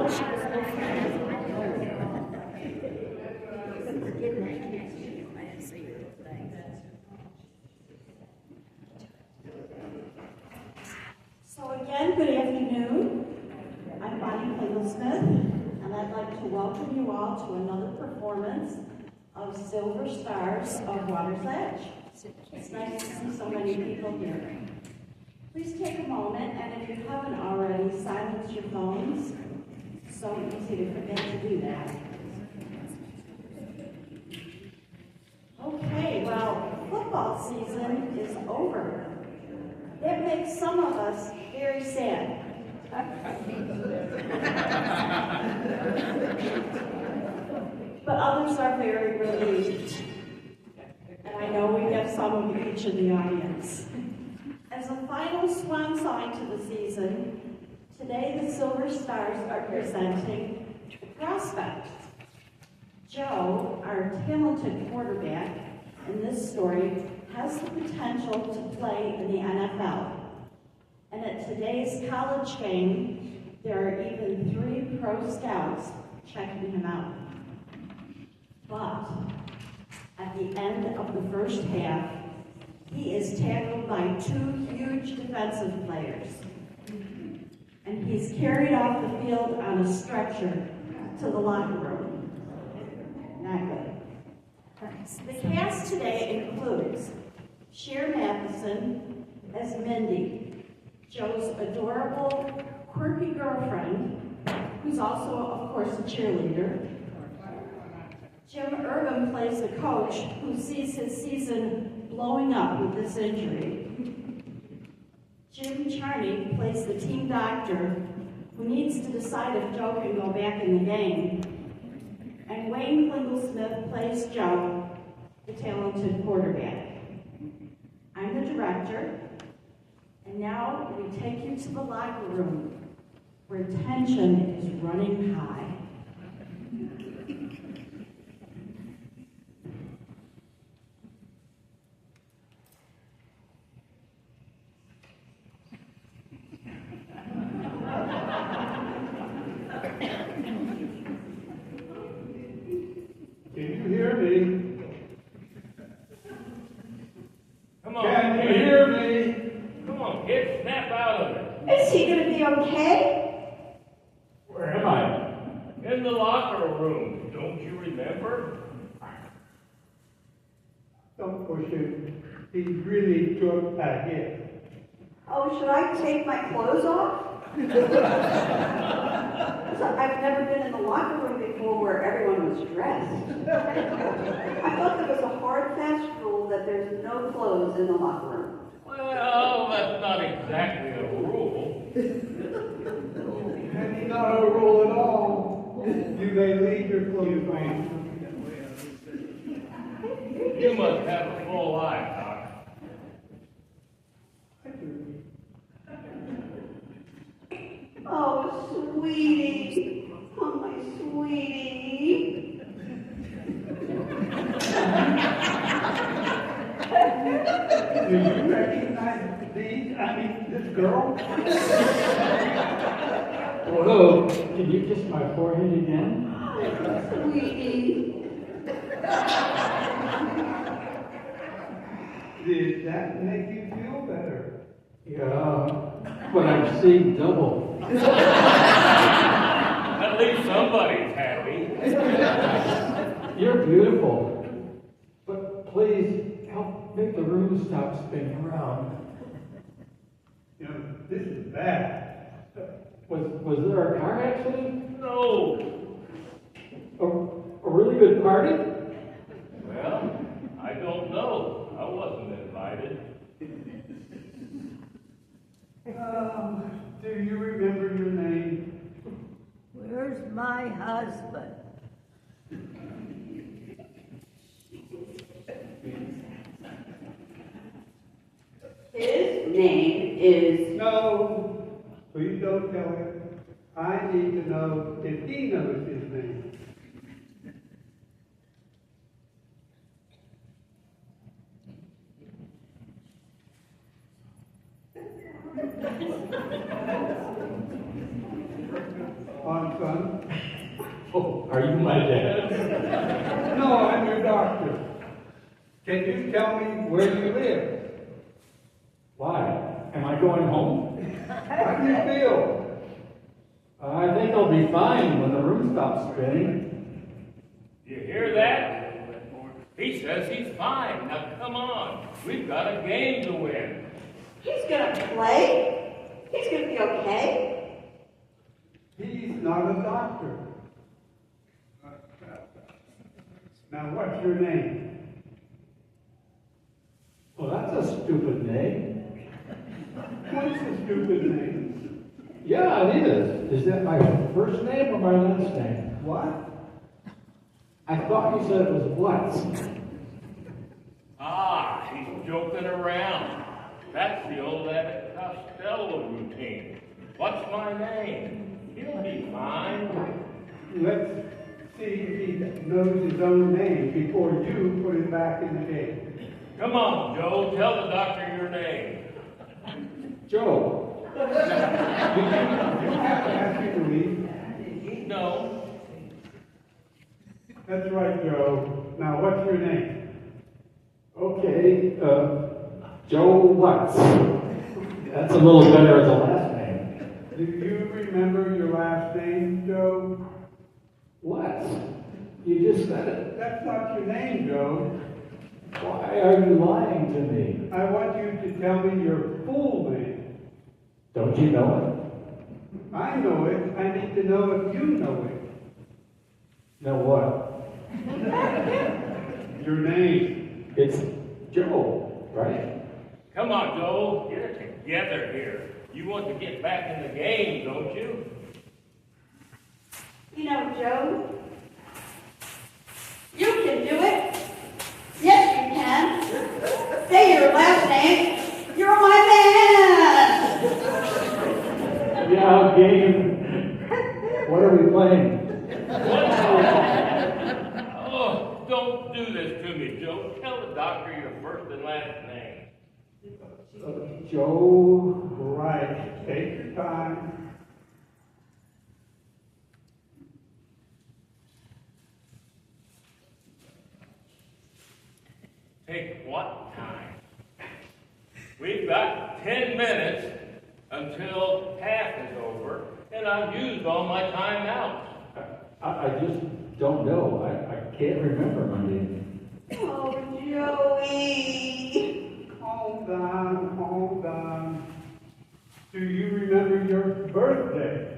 So again, good afternoon. I'm Smith, and I'd like to welcome you all to another performance of Silver Stars of Water's Edge. It's nice to see so many people here. Please take a moment, and if you haven't already, silence your phones. So easy to forget to do that. Okay, well, football season is over. That makes some of us very sad. But others are very relieved. And I know we have some of each in the audience. As a final swan song to the season, today the Silver Stars are presenting the prospects. Joe, our talented quarterback in this story, has the potential to play in the NFL. And at today's college game, there are even 3 pro scouts checking him out. But at the end of the first half, he is tackled by 2 huge defensive players. And he's carried off the field on a stretcher to the locker room. Not good. The cast today includes Cher Matheson as Mindy, Joe's adorable, quirky girlfriend, who's also, of course, a cheerleader. Jim Urban plays the coach who sees his season blowing up with this injury. Jim Charney plays the team doctor who needs to decide if Joe can go back in the game. And Wayne Klingle-Smith plays Joe, the talented quarterback. I'm the director, and now we take you to the locker room where tension is running high. Can you hear me? Come on, Can you kid. hear me? Come on, kid, snap out of it. Is he going to be okay? Where am I? In the locker room, don't you remember? Don't push him. He really took a hit. Oh, should I take my clothes off? I've never been in the locker room before where everyone was dressed. I thought there was a hard, fast rule that there's no clothes in the locker room. Well, that's not exactly a rule. It's not a rule at all. You may leave your clothes on. You must have a full eye, Doc. Oh, sweetie. Oh, my sweetie. Do you recognize this girl? Oh, hello. Can you kiss my forehead again? Sweetie. Did that make you feel better? Yeah, but I'm seeing double. At least somebody's happy. You're beautiful. But please help make the room stop spinning around. You know, this is bad. Was there a car accident? No. A really good party? Well, I don't know. I wasn't invited. Do you remember your name? Where's my husband? His name is... No, please don't tell him. I need to know if he knows his name. On son. Oh, are you my dad? No, I'm your doctor. Can you tell me where you live? Why? Am I going home? How do you feel? I think I'll be fine when the room stops spinning. You hear that? He says he's fine. Now come on. We've got a game to win. He's gonna play? He's gonna be okay? He's not a doctor. Now, what's your name? Well, that's a stupid name. What's the stupid name? Yeah, it is. Is that my first name or my last name? What? I thought you said it was what? Ah, he's joking around. That's the old Abbott Costello routine. What's my name? He'll be fine. Let's see if he knows his own name before you put him back in the game. Come on, Joe. Tell the doctor your name. Joe. You don't have to ask me to leave. No. That's right, Joe. Now, what's your name? Okay, Joe Watts. That's a little better as a last name. Do you remember your last name, Joe? What? You just said it. That's not your name, Joe. Why are you lying to me? I want you to tell me your full name. Don't you know I know it. I need to know if you know it. it? Know what? Your name. It's Joe, right? Come on, Joe. Get it together here. You want to get back in the game, don't you? You know, Joe, you can do it. Yes, you can. Say your last name. You're my man. Yeah, game. What are we playing? Oh, don't do this to me, Joe. Tell the doctor your first and last name. Joe. Right. Take your time. Take what time? We've got 10 minutes until half is over, and I've used all my time out. I just don't know. I can't remember my name. Oh, Joey. Hold on. Do you remember your birthday?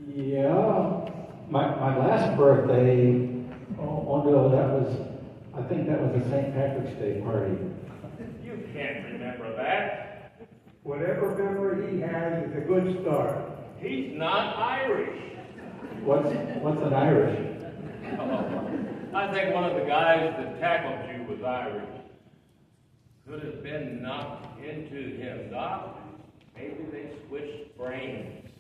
Yeah. My last birthday. Oh no, I think that was a St. Patrick's Day party. You can't remember that. Whatever memory he has is a good start. He's not Irish. What's an Irish? I think one of the guys that tackled you was Irish. Could have been knocked into him, Doc. Maybe they switched brains.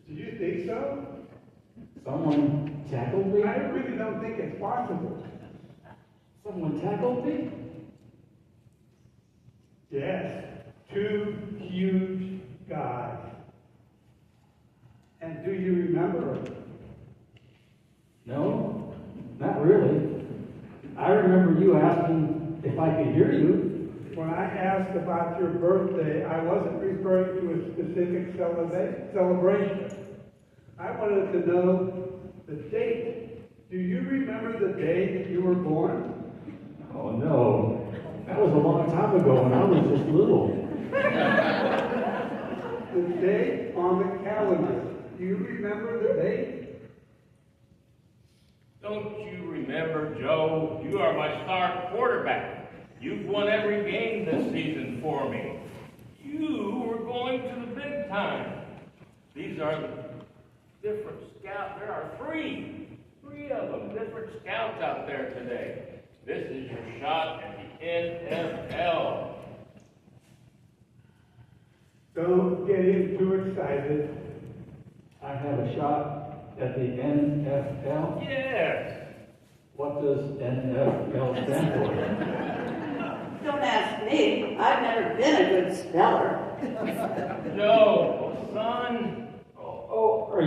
Do you think so? Someone tackled me? I really don't think it's possible. Someone tackled me? Yes, two huge guys. And do you remember them? No, not really. I remember you asking if I could hear you. When I asked about your birthday, I wasn't referring to a specific celebration. I wanted to know the date. Do you remember the day that you were born? Oh no, that was a long time ago when I was just little. The date on the calendar. Do you remember the date? Don't you remember, Joe? You are my star quarterback. You've won every game this season for me. You were going to the big time. These are the different scouts. There are three of them, different scouts out there today. This is your shot at the NFL. Don't get him too excited. I have a shot at the NFL. Yes. What does NFL stand for? Don't ask me. I've never been a good speller. Joe, sign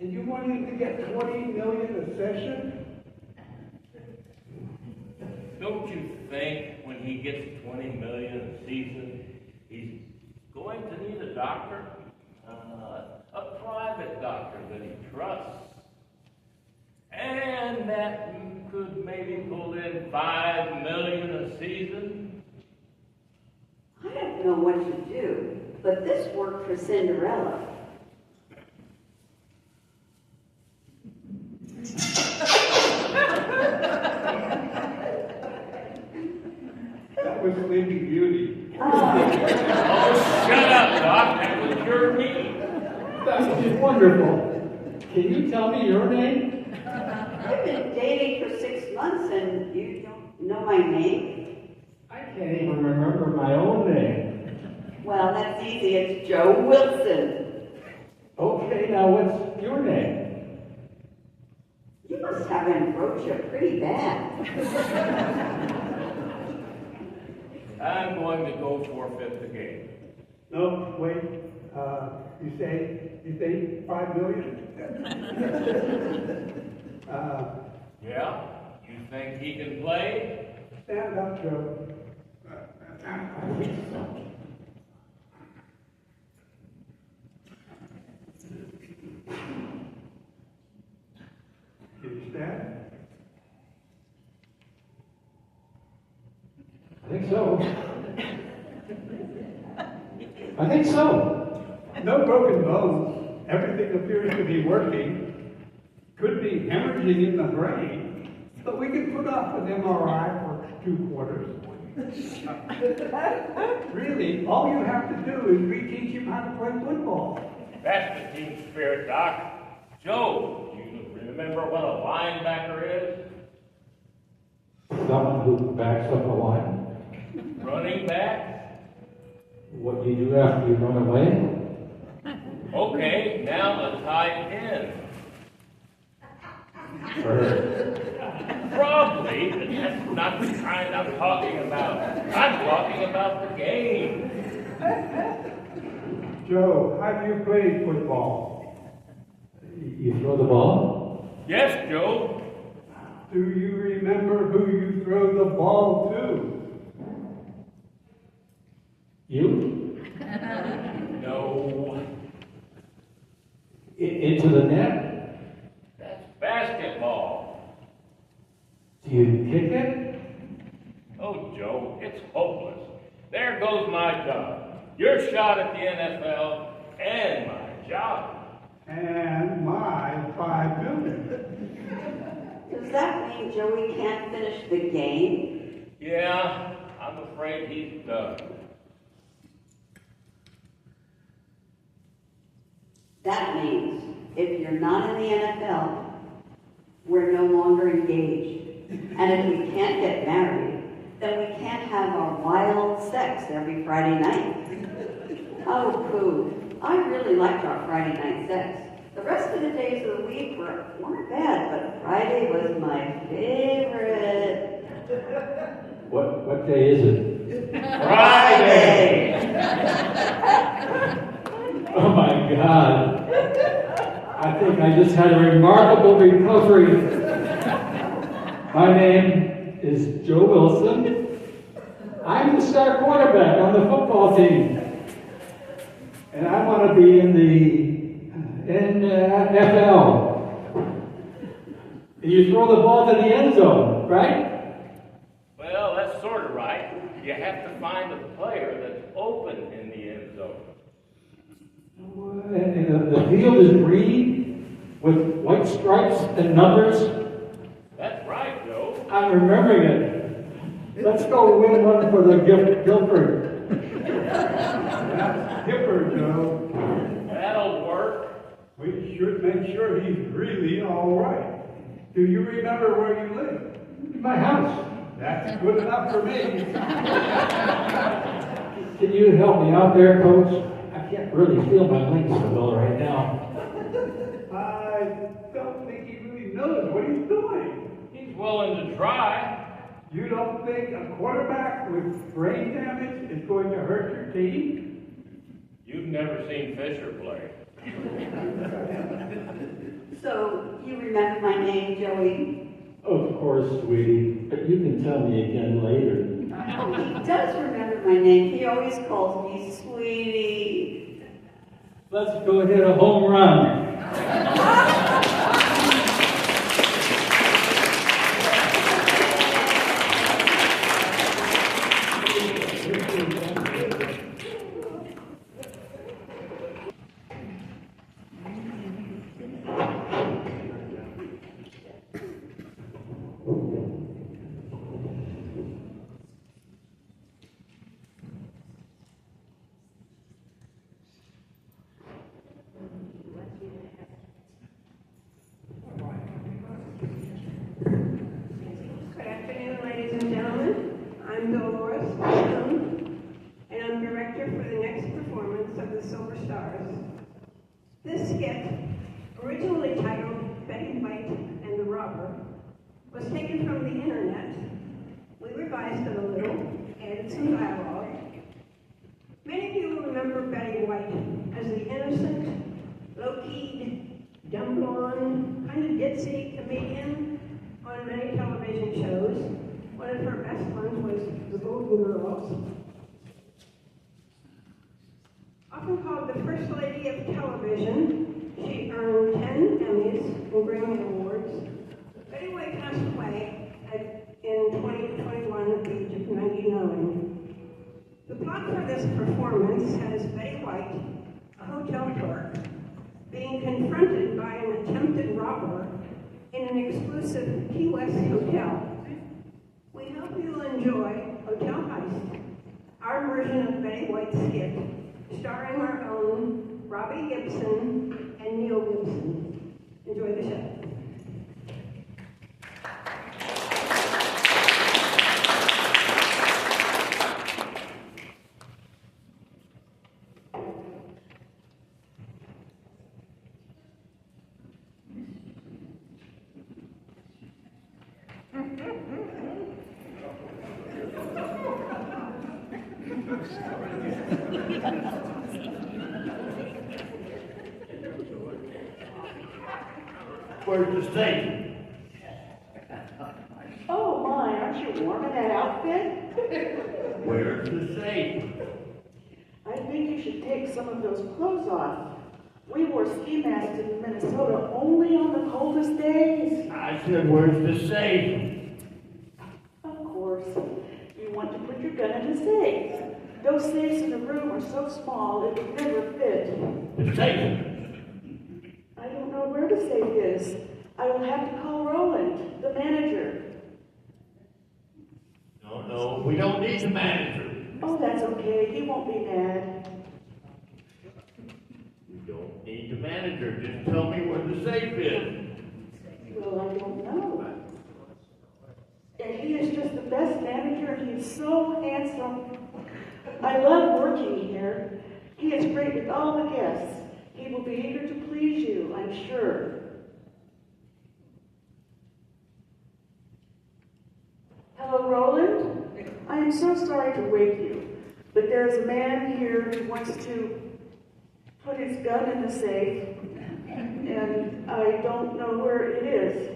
And you want him to get 20 million a session? Don't you think when he gets 20 million a season, he's going to need a doctor? A private doctor that he trusts. And that could maybe pull in 5 million a season? I don't know what to do, but this worked for Cinderella. That was Sleeping Beauty. Oh, shut up, Doc. That was your me. That's just wonderful. Can you tell me your name? I've been dating for 6 months and you don't know my name? I can't even remember my own name. Well, that's easy. It's Joe Wilson. Okay, now what's your name? You must have ambrosia pretty bad. I'm going to go forfeit the game. No, wait, you say 5 million? Yeah? You think he can play? Stand up, Joe. Can you stand? I think so. I think so. No broken bones. Everything appears to be working. Could be hemorrhaging in the brain, but we can put off an MRI for 2 quarters. Really, all you have to do is reteach him how to play football. That's the team spirit, Doc. Joe, you remember what a linebacker is? Someone who backs up a line. Running back? What do you do after you run away? Okay, now a tight end. Probably, but that's not the kind I'm talking about. I'm talking about the game. Joe, how do you play football? You throw the ball? Yes, Joe. Do you remember who you throw the ball to? You? No, Into the net? that's basketball. Do you kick it? Oh, Joe, it's hopeless. There goes my job. Your shot at the NFL and my job. And my 5 million. Does that mean Joey can't finish the game? Yeah, I'm afraid he's done. That means if you're not in the NFL, we're no longer engaged. And if we can't get married, then we can't have our wild sex every Friday night. Oh, pooh. I really liked our Friday night sex. The rest of the days of the week weren't bad, but Friday was my favorite. What day is it? Friday! Oh my God. I think I just had a remarkable recovery. My name is Joe Wilson. I'm the star quarterback on the football team. And I want to be in the NFL. You throw the ball to the end zone, right? Well, that's sort of right. You have to find a player that's open in the end zone. And the field is green with white stripes and numbers. That's right, Joe. I'm remembering it. Let's go win one for the Guilford. That's Hipper, Joe. That'll work. We should make sure he's really all right. Do you remember where you live? My house. That's good enough for me. Can you help me out there, Coach? I can't really feel my legs so well right now. I don't think he really knows what he's doing. He's willing to try. You don't think a quarterback with brain damage is going to hurt your team? You've never seen Fisher play. So, you remember my name, Joey? Of course, sweetie, but you can tell me again later. Oh, he does remember my name. He always calls me sweetie. Let's go hit a home run. Good afternoon, ladies and gentlemen. I'm Dolores Stone, and I'm director for the next performance of the Silver Stars. This skit, originally titled Betty White and the Robber, was taken from the internet. We revised it a little, added some dialogue. Many of you will remember Betty White as the innocent, low-keyed, dumb blonde, kind of ditzy comedian on many television shows. One of her best ones was The Golden Girls. Often called the First Lady of Television, she earned 10 Emmys and Grammy Awards. Betty White passed away in 2021 at the age of 99. The plot for this performance has Betty White, a hotel clerk, being confronted by an attempted robber in an exclusive Key West hotel. We hope you'll enjoy Hotel Heist, our version of Betty White's skit, starring our own Robbie Gibson and Neil Gibson. Enjoy the show. Where's the safe? Oh my, aren't you warm in that outfit? Where's the safe? I think you should take some of those clothes off. We wore ski masks in Minnesota only on the coldest days. I said, where's the safe? Of course, you want to put your gun in the safe. Those safes in the room are so small it would never fit. The safe? I don't know where the safe is. I will have to call Roland, the manager. No, we don't need the manager. Oh, that's okay. He won't be mad. You don't need the manager. Just tell me where the safe is. Well, I don't know. And he is just the best manager, and he's so handsome. I love working here. He is great with all the guests. He will be eager to please you, I'm sure. Hello, Roland. I am so sorry to wake you, but there is a man here who wants to put his gun in the safe, and I don't know where it is.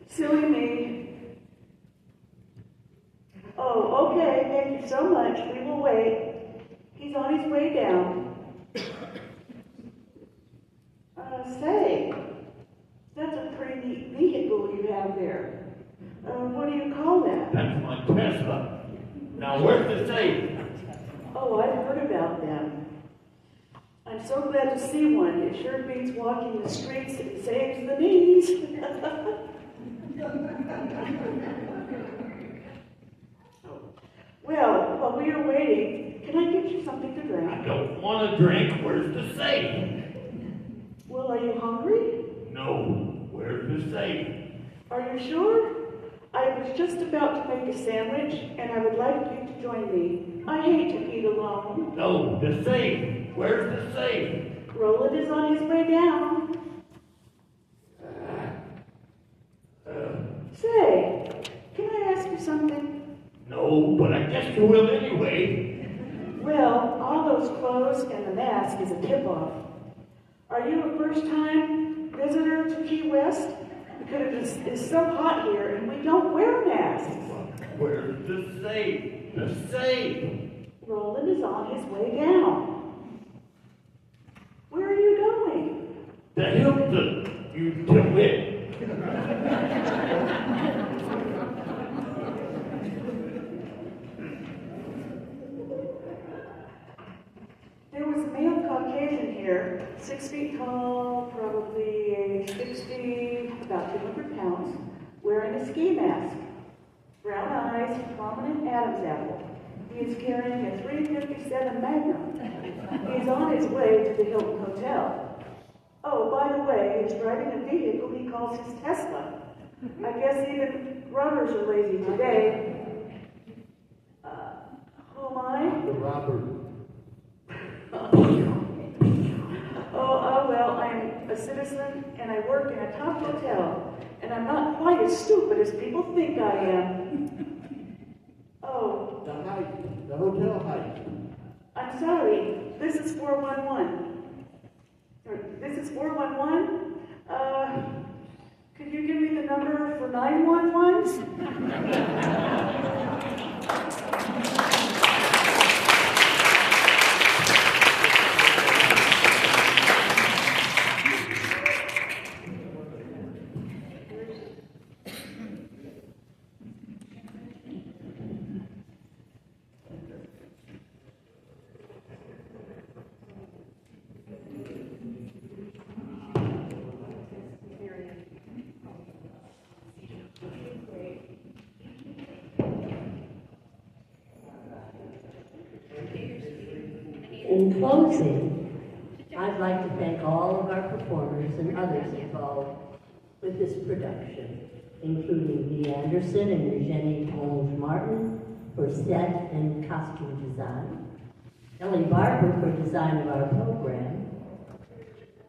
Silly me. Oh, okay, thank you so much. We will wait. He's on his way down. Say, that's a pretty neat vehicle you have there. What do you call that? That's my Tesla. Now, where's the safe? Oh, I've heard about them. I'm so glad to see one. It sure beats walking the streets and saves the knees. Well, while we are waiting, can I get you something to drink? I don't want a drink. Where's the safe? Well, are you hungry? No, where's the safe? Are you sure? I was just about to make a sandwich, and I would like you to join me. I hate to eat alone. No, the safe. Where's the safe? Roland is on his way down. Say, can I ask you something? No, but I guess you will anyway. Well, all those clothes and the mask is a tip-off. Are you a first-time visitor to Key West? Because it's so hot here and we don't wear masks. Where's the safe? The safe! Roland is on his way down. Where are you going? The Hilton, you twit! There was a male Caucasian here, 6 feet tall, probably age 60, about 200 pounds, wearing a ski mask. Brown eyes, prominent Adam's apple. He is carrying a .357 Magnum. He is on his way to the Hilton Hotel. Oh, by the way, he's driving a vehicle he calls his Tesla. I guess even runners are lazy today. Who am I? The robber. Oh, well, I'm a citizen and I work in a top hotel. And I'm not quite as stupid as people think I am. Oh. The Heist. The hotel Heist. I'm sorry, this is 411. This is 411? Could you give me the number for 911? In closing, I'd like to thank all of our performers and others involved with this production, including Dee Anderson and Eugenie Holmes Martin for set and costume design, Ellie Barber for design of our program,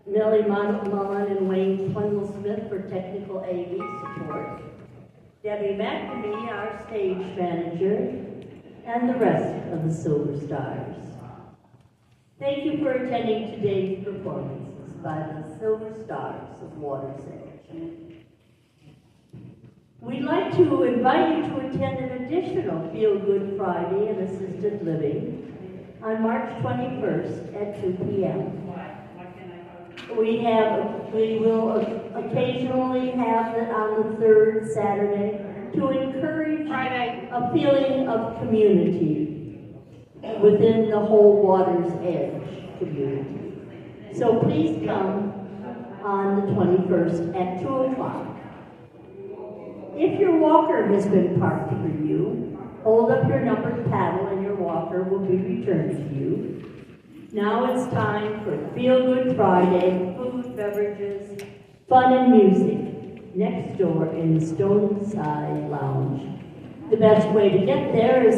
Millie Mullen and Wayne Swindle Smith for technical AV support, Debbie McNamee, our stage manager, and the rest of the Silver Stars. Thank you for attending today's performances by the Silver Stars of Water's Edge. We'd like to invite you to attend an additional Feel Good Friday in Assisted Living on March 21st at 2 p.m. We will occasionally have it on the third Saturday to encourage a feeling of community within the whole Water's Edge community. So please come on the 21st at 2 o'clock. If your walker has been parked for you, hold up your numbered paddle and your walker will be returned to you. Now it's time for Feel Good Friday, food, beverages, fun, and music next door in the Stone Side Lounge. The best way to get there is